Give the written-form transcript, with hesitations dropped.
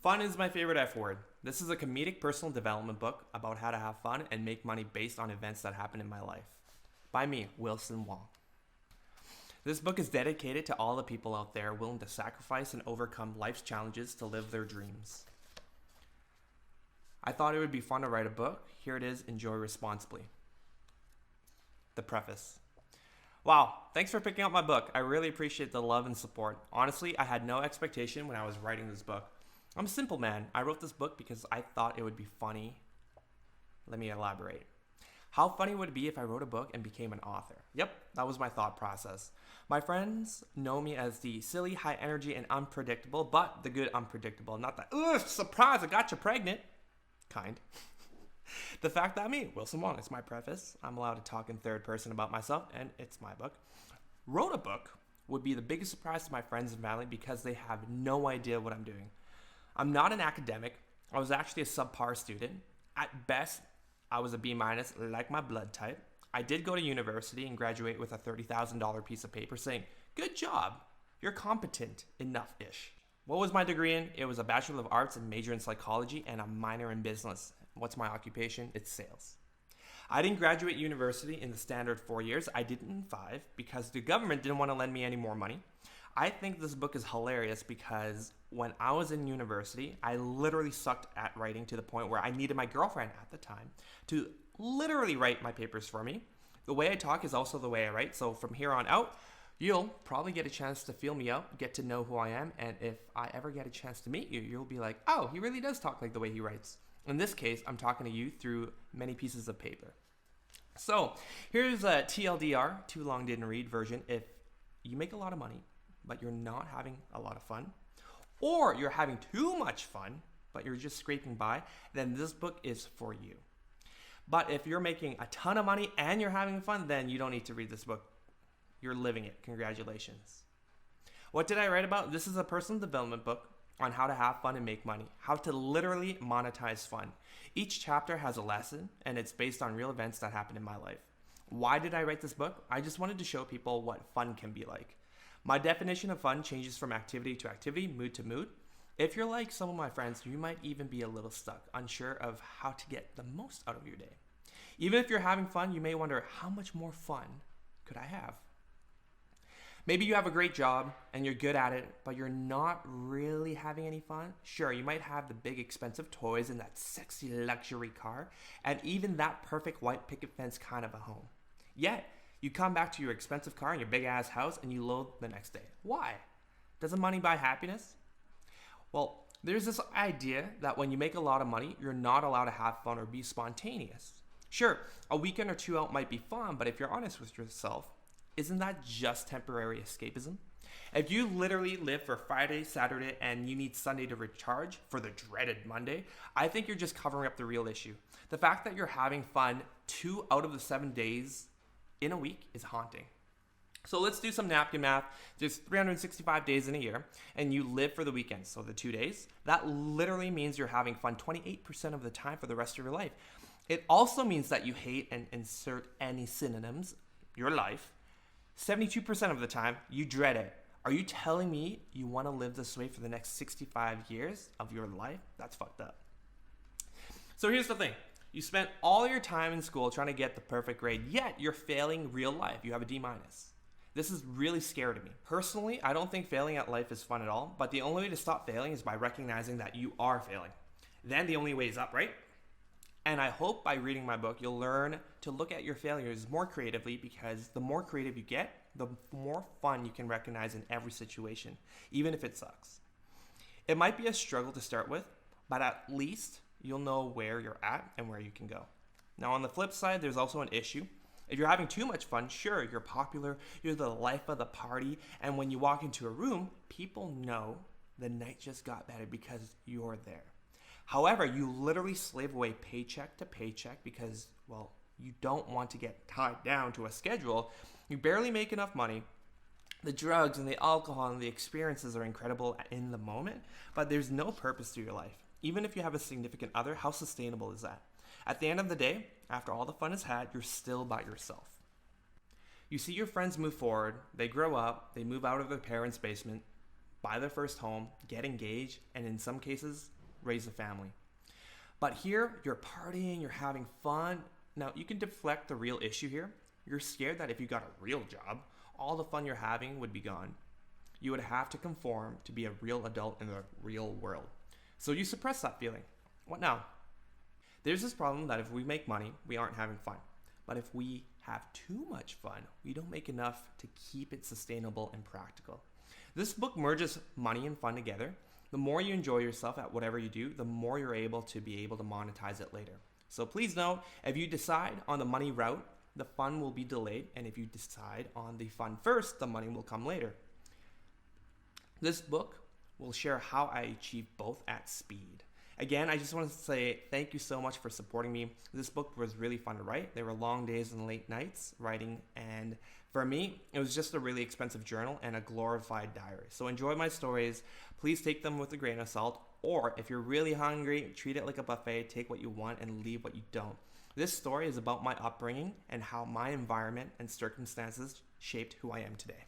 Fun is my favorite F word. This is a comedic personal development book about how to have fun and make money based on events that happen in my life. By me, Wilson Wong. This book is dedicated to all the people out there willing to sacrifice and overcome life's challenges to live their dreams. I thought it would be fun to write a book. Here it is, enjoy responsibly. The preface. Wow, thanks for picking up my book. I really appreciate the love and support. Honestly, I had no expectation when I was writing this book. I'm a simple man. I wrote this book because I thought it would be funny. Let me elaborate. How funny would it be if I wrote a book and became an author? Yep, that was my thought process. My friends know me as the silly, high energy, and unpredictable, but the good unpredictable. Not that, ugh, surprise, I got you pregnant kind. The fact that me, Wilson Wong, is my preface. I'm allowed to talk in third person about myself, and it's my book. Wrote a book would be the biggest surprise to my friends and family because they have no idea what I'm doing. I'm not an academic. I was actually a subpar student. At best, I was a B minus, like my blood type. I did go to university and graduate with a $30,000 piece of paper saying, good job, you're competent enough-ish. What was my degree in? It was a Bachelor of Arts and major in psychology and a minor in business. What's my occupation? It's sales. I didn't graduate university in the standard 4 years. I did it in 5 because the government didn't want to lend me any more money. I think this book is hilarious because when I was in university, I literally sucked at writing to the point where I needed my girlfriend at the time to literally write my papers for me. The way I talk is also the way I write, so from here on out, you'll probably get a chance to feel me out, get to know who I am, and if I ever get a chance to meet you, you'll be like, oh, he really does talk like the way he writes. In this case, I'm talking to you through many pieces of paper. So here's a TLDR, too long didn't read version. If you make a lot of money, but you're not having a lot of fun, or you're having too much fun, but you're just scraping by, then this book is for you. But if you're making a ton of money and you're having fun, then you don't need to read this book. You're living it. Congratulations. What did I write about? This is a personal development book on how to have fun and make money, how to literally monetize fun. Each chapter has a lesson, and it's based on real events that happened in my life. Why did I write this book? I just wanted to show people what fun can be like. My definition of fun changes from activity to activity, mood to mood. If you're like some of my friends, you might even be a little stuck, unsure of how to get the most out of your day. Even if you're having fun, you may wonder, how much more fun could I have? Maybe you have a great job and you're good at it, but you're not really having any fun. Sure, you might have the big expensive toys and that sexy luxury car, and even that perfect white picket fence kind of a home. Yet, you come back to your expensive car and your big ass house and you loathe the next day. Why? Doesn't money buy happiness? Well, there's this idea that when you make a lot of money, you're not allowed to have fun or be spontaneous. Sure, a weekend or two out might be fun, but if you're honest with yourself, isn't that just temporary escapism? If you literally live for Friday, Saturday, and you need Sunday to recharge for the dreaded Monday, I think you're just covering up the real issue. The fact that you're having fun 2 out of the 7 days in a week is haunting. So let's do some napkin math. There's 365 days in a year, and you live for the weekend, so the 2 days. That literally means you're having fun 28% of the time for the rest of your life. It also means that you hate, and insert any synonyms, your life. 72% of the time, you dread it. Are you telling me you want to live this way for the next 65 years of your life? That's fucked up. So here's the thing. You spent all your time in school trying to get the perfect grade, yet you're failing real life. You have a D minus. This is really scary to me. Personally, I don't think failing at life is fun at all, but the only way to stop failing is by recognizing that you are failing. Then the only way is up, right? And I hope by reading my book, you'll learn to look at your failures more creatively, because the more creative you get, the more fun you can recognize in every situation, even if it sucks. It might be a struggle to start with, but at least you'll know where you're at and where you can go. Now, on the flip side, there's also an issue. If you're having too much fun, sure, you're popular, you're the life of the party, and when you walk into a room, people know the night just got better because you're there. However, you literally slave away paycheck to paycheck because, well, you don't want to get tied down to a schedule. You barely make enough money. The drugs and the alcohol and the experiences are incredible in the moment, but there's no purpose to your life. Even if you have a significant other, how sustainable is that? At the end of the day, after all the fun is had, you're still by yourself. You see your friends move forward, they grow up, they move out of their parents' basement, buy their first home, get engaged, and in some cases, raise a family. But here, you're partying, you're having fun. Now, you can deflect the real issue here. You're scared that if you got a real job, all the fun you're having would be gone. You would have to conform to be a real adult in the real world. So you suppress that feeling. What now? There's this problem that if we make money, we aren't having fun. But if we have too much fun, we don't make enough to keep it sustainable and practical. This book merges money and fun together. The more you enjoy yourself at whatever you do, the more you're able to monetize it later. So please note, if you decide on the money route, the fun will be delayed. And if you decide on the fun first, the money will come later. This book will share how I achieve both at speed. Again, I just want to say thank you so much for supporting me. This book was really fun to write. There were long days and late nights writing, and for me, it was just a really expensive journal and a glorified diary. So enjoy my stories. Please take them with a grain of salt, or if you're really hungry, treat it like a buffet. Take what you want and leave what you don't. This story is about my upbringing and how my environment and circumstances shaped who I am today.